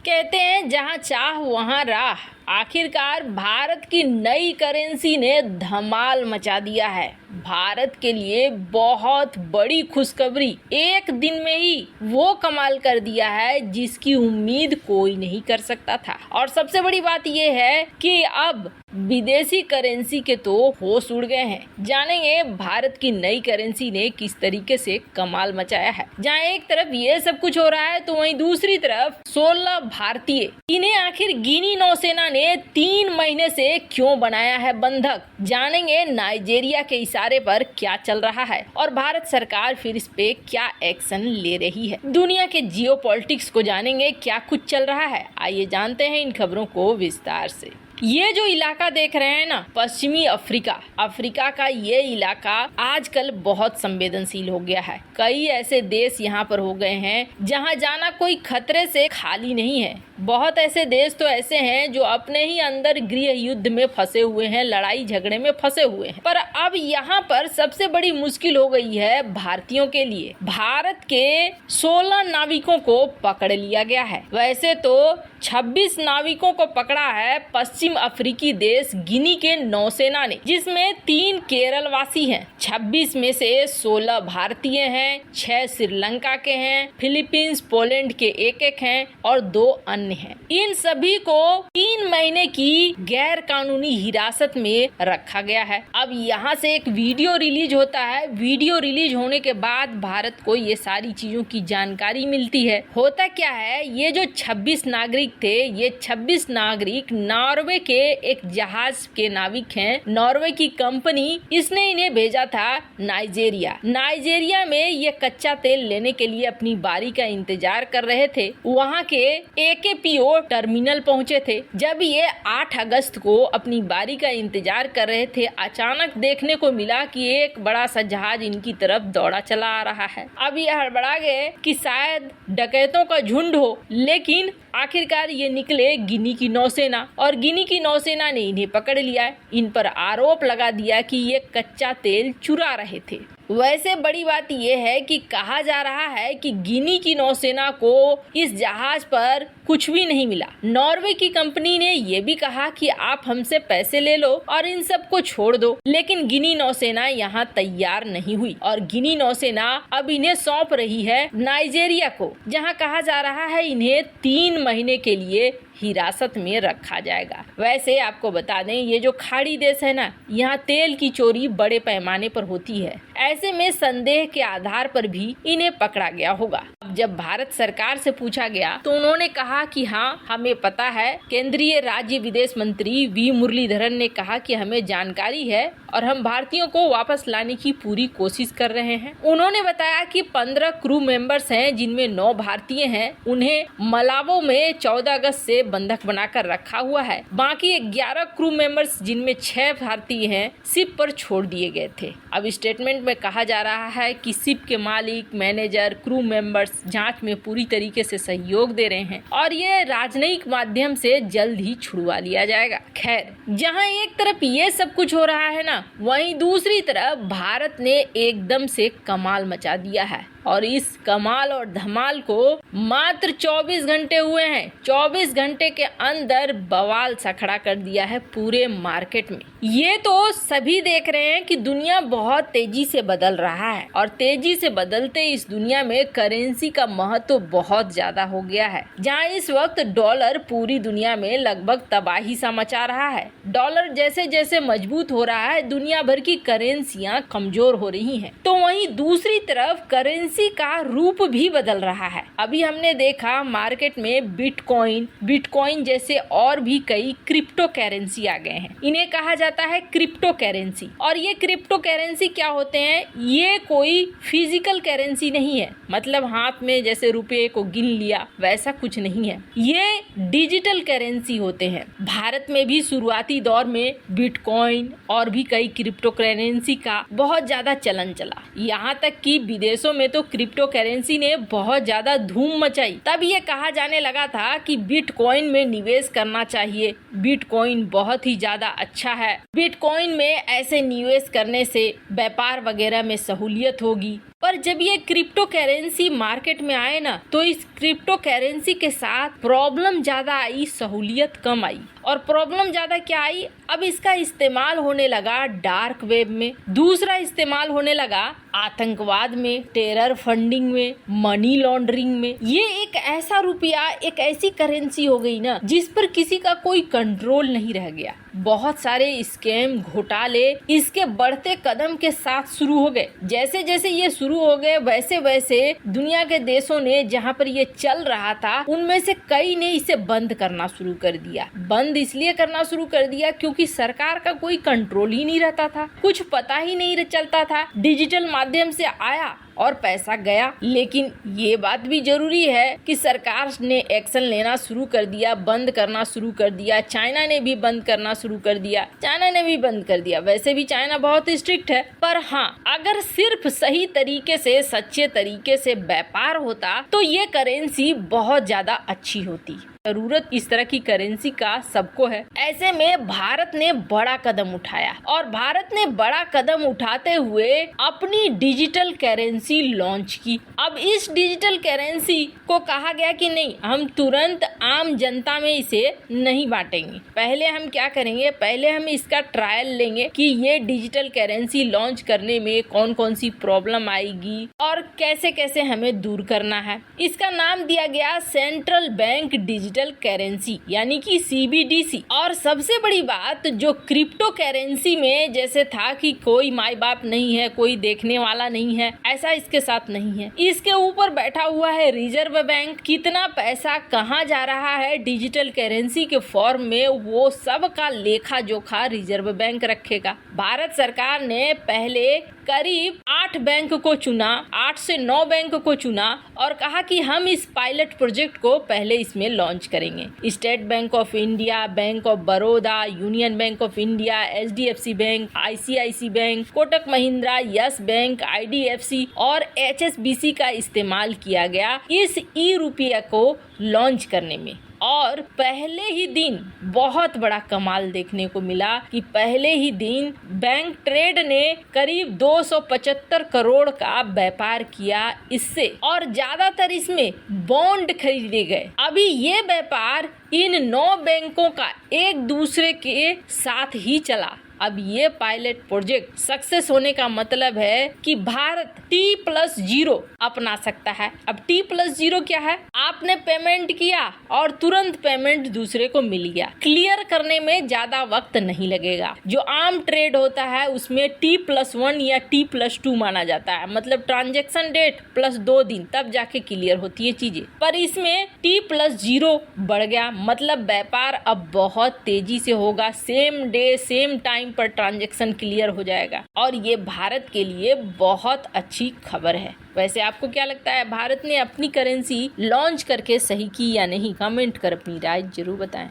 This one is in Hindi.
कहते हैं जहां चाह वहां राह। आखिरकार भारत की नई करेंसी ने धमाल मचा दिया है। भारत के लिए बहुत बड़ी खुशखबरी, एक दिन में ही वो कमाल कर दिया है जिसकी उम्मीद कोई नहीं कर सकता था। और सबसे बड़ी बात ये है कि अब विदेशी करेंसी के तो होश उड़ गए हैं। जानेंगे भारत की नई करेंसी ने किस तरीके से कमाल मचाया है। जहाँ एक तरफ ये सब कुछ हो रहा है तो वहीं दूसरी तरफ 16 भारतीय, इन्हें आखिर गिनी नौसेना ने 3 महीने से क्यों बनाया है बंधक। जानेंगे नाइजीरिया के इशारे पर क्या चल रहा है और भारत सरकार फिर इस पे क्या एक्शन ले रही है। दुनिया के जियोपॉलिटिक्स को जानेंगे क्या कुछ चल रहा है। आइए जानते हैं इन खबरों को विस्तार से। ये जो इलाका देख रहे हैं ना, पश्चिमी अफ्रीका का ये इलाका आजकल बहुत संवेदनशील हो गया है। कई ऐसे देश यहाँ पर हो गए हैं जहाँ जाना कोई खतरे से खाली नहीं है। बहुत ऐसे देश तो ऐसे हैं जो अपने ही अंदर गृह युद्ध में फंसे हुए हैं, लड़ाई झगड़े में फंसे हुए हैं। पर अब यहाँ पर सबसे बड़ी मुश्किल हो गई है भारतीयों के लिए। भारत के 16 नाविकों को पकड़ लिया गया है। वैसे तो 26 नाविकों को पकड़ा है पश्चिम अफ्रीकी देश गिनी के नौसेना ने, जिसमें 3 केरल वासी हैं। 26 में से 16 भारतीय हैं, 6 श्रीलंका के हैं, फिलीपींस पोलैंड के एक हैं और 2 अन्य हैं। इन सभी को 3 महीने की गैर कानूनी हिरासत में रखा गया है। अब यहाँ से एक वीडियो रिलीज होता है। वीडियो रिलीज होने के बाद भारत को ये सारी चीजों की जानकारी मिलती है। होता क्या है, ये जो 26 नागरिक थे, ये 26 नागरिक नॉर्वे के एक जहाज के नाविक हैं। नॉर्वे की कंपनी, इसने इन्हें भेजा था नाइजीरिया में ये कच्चा तेल लेने के लिए अपनी बारी का इंतजार कर रहे थे। वहाँ के AKPO टर्मिनल पहुँचे थे। जब ये 8 अगस्त को अपनी बारी का इंतजार कर रहे थे, अचानक देखने को मिला कि एक बड़ा सा जहाज इनकी तरफ दौड़ा चला आ रहा है। अब ये हड़बड़ा गए कि शायद डकैतों का झुंड हो, लेकिन आखिरकार ये निकले गिनी की नौसेना और गिनी की नौसेना ने इन्हें पकड़ लिया। इन पर आरोप लगा दिया कि ये कच्चा तेल चुरा रहे थे। वैसे बड़ी बात यह है कि कहा जा रहा है कि गिनी की नौसेना को इस जहाज पर कुछ भी नहीं मिला। नॉर्वे की कंपनी ने ये भी कहा कि आप हमसे पैसे ले लो और इन सब को छोड़ दो, लेकिन गिनी नौसेना यहाँ तैयार नहीं हुई और गिनी नौसेना अब इन्हें सौंप रही है नाइजीरिया को, जहाँ कहा जा रहा है इन्हें 3 महीने के लिए हिरासत में रखा जाएगा। वैसे आपको बता दें, ये जो खाड़ी देश है ना, यहाँ तेल की चोरी बड़े पैमाने पर होती है। ऐसे में संदेह के आधार पर भी इन्हें पकड़ा गया होगा। अब जब भारत सरकार से पूछा गया तो उन्होंने कहा कि हाँ, हमें पता है। केंद्रीय राज्य विदेश मंत्री वी मुरलीधरन ने कहा कि हमें जानकारी है और हम भारतीयों को वापस लाने की पूरी कोशिश कर रहे हैं। उन्होंने बताया कि 15 क्रू मेंबर्स हैं, जिनमें 9 भारतीय हैं। उन्हें मलावो में 14 अगस्त से बंधक बनाकर रखा हुआ है। बाकी 11 क्रू मेंबर्स, जिनमें 6 भारतीय हैं, शिप पर छोड़ दिए गए थे। अब स्टेटमेंट में कहा जा रहा है कि शिप के मालिक, मैनेजर, क्रू मेंबर्स जांच में पूरी तरीके से सहयोग दे रहे हैं और ये राजनयिक माध्यम से जल्द ही छुड़वा लिया जाएगा। खैर, जहां एक तरफ ये सब कुछ हो रहा है ना, वहीं दूसरी तरफ भारत ने एकदम से कमाल मचा दिया है और इस कमाल और धमाल को मात्र 24 घंटे हुए हैं। 24 घंटे के अंदर बवाल सा खड़ा कर दिया है पूरे मार्केट में। ये तो सभी देख रहे हैं कि दुनिया बहुत तेजी से बदल रहा है और तेजी से बदलते इस दुनिया में करेंसी का महत्व बहुत ज्यादा हो गया है। जहां इस वक्त डॉलर पूरी दुनिया में लगभग तबाही सा मचा रहा है। डॉलर जैसे जैसे मजबूत हो रहा है, दुनिया भर की करेंसियां कमजोर हो रही हैं। तो वहीं दूसरी तरफ करेंसी का रूप भी बदल रहा है। अभी हमने देखा मार्केट में बिटकॉइन जैसे और भी कई क्रिप्टो करेंसी आ गए हैं। इन्हें कहा जाता है क्रिप्टो करेंसी। और ये क्रिप्टो करेंसी क्या होते हैं? ये कोई फिजिकल करेंसी नहीं है, मतलब हाथ में जैसे रुपए को गिन लिया वैसा कुछ नहीं है। ये डिजिटल करेंसी होते हैं। भारत में भी शुरुआती दौर में बिटकॉइन और भी कई क्रिप्टो करेंसी का बहुत ज्यादा चलन चला। यहाँ तक कि विदेशों में तो क्रिप्टो करेंसी ने बहुत ज्यादा धूम मचाई। तब ये कहा जाने लगा था कि बिटकॉइन में निवेश करना चाहिए, बिटकॉइन बहुत ही ज्यादा अच्छा है, बिटकॉइन में ऐसे निवेश करने से व्यापार वगैरह में सहूलियत होगी। पर जब ये क्रिप्टो करेंसी मार्केट में आए ना, तो इस क्रिप्टो करेंसी के साथ प्रॉब्लम ज्यादा आई, सहूलियत कम आई। और प्रॉब्लम ज्यादा क्या आई, अब इसका इस्तेमाल होने लगा डार्क वेब में, दूसरा इस्तेमाल होने लगा आतंकवाद में, टेरर फंडिंग में, मनी लॉन्ड्रिंग में। ये एक ऐसा रुपया, एक ऐसी करेंसी हो गई ना जिस पर किसी का कोई कंट्रोल नहीं रह गया। बहुत सारे स्कैम, घोटाले इसके बढ़ते कदम के साथ शुरू हो गए। जैसे जैसे ये शुरू हो गए वैसे वैसे दुनिया के देशों ने जहाँ पर ये चल रहा था उनमें से कई ने इसे बंद करना शुरू कर दिया। बंद इसलिए करना शुरू कर दिया क्योंकि सरकार का कोई कंट्रोल ही नहीं रहता था, कुछ पता ही नहीं चलता था। डिजिटल माध्यम से आया और पैसा गया। लेकिन ये बात भी जरूरी है कि सरकार ने एक्शन लेना शुरू कर दिया, बंद करना शुरू कर दिया। चाइना ने भी बंद करना शुरू कर दिया, चाइना ने भी बंद कर दिया। वैसे भी चाइना बहुत स्ट्रिक्ट है, पर हाँ, अगर सिर्फ सही तरीके से, सच्चे तरीके से व्यापार होता तो ये करेंसी बहुत ज्यादा अच्छी होती। जरूरत इस तरह की करेंसी का सबको है। ऐसे में भारत ने बड़ा कदम उठाया और भारत ने बड़ा कदम उठाते हुए अपनी डिजिटल करेंसी लॉन्च की। अब इस डिजिटल करेंसी को कहा गया कि नहीं, हम तुरंत आम जनता में इसे नहीं बांटेंगे। पहले हम क्या करेंगे, पहले हम इसका ट्रायल लेंगे कि ये डिजिटल करेंसी लॉन्च करने में कौन कौन सी प्रॉब्लम आएगी और कैसे कैसे हमें दूर करना है। इसका नाम दिया गया सेंट्रल बैंक डिजिटल करेंसी, यानी कि CBDC। और सबसे बड़ी बात, जो क्रिप्टो करेंसी में जैसे था कि कोई माई बाप नहीं है, कोई देखने वाला नहीं है, ऐसा इसके साथ नहीं है। इसके ऊपर बैठा हुआ है रिजर्व बैंक। कितना पैसा कहाँ जा रहा है डिजिटल करेंसी के फॉर्म में, वो सब का लेखा जोखा रिजर्व बैंक रखेगा। भारत सरकार ने पहले करीब 8 बैंक को चुना, 8 से 9 बैंक को चुना और कहा कि हम इस पायलट प्रोजेक्ट को पहले इसमें लॉन्च करेंगे। State bank of India, bank of Baroda, union bank of India, HDFC bank, ICICI bank, Kotak Mahindra, yes bank, IDFC और HSBC का इस्तेमाल किया गया इस ई-रुपया को लॉन्च करने में। और पहले ही दिन बहुत बड़ा कमाल देखने को मिला कि पहले ही दिन बैंक ट्रेड ने करीब 275 करोड़ का व्यापार किया इससे, और ज्यादातर इसमें बॉन्ड खरीदे गए। अभी ये व्यापार इन 9 बैंकों का एक दूसरे के साथ ही चला। अब ये पायलट प्रोजेक्ट सक्सेस होने का मतलब है कि भारत T+0 अपना सकता है। अब T+0 क्या है, आपने पेमेंट किया और तुरंत पेमेंट दूसरे को मिल गया। क्लियर करने में ज्यादा वक्त नहीं लगेगा। जो आम ट्रेड होता है उसमें T+1 या T+2 माना जाता है, मतलब ट्रांजेक्शन डेट प्लस 2 दिन, तब जाके क्लियर होती है चीजें। पर इसमें T+0 बढ़ गया, मतलब व्यापार अब बहुत तेजी से होगा। सेम डे सेम टाइम पर ट्रांजैक्शन क्लियर हो जाएगा और ये भारत के लिए बहुत अच्छी खबर है। वैसे आपको क्या लगता है, भारत ने अपनी करेंसी लॉन्च करके सही की या नहीं? कमेंट कर अपनी राय जरूर बताएं।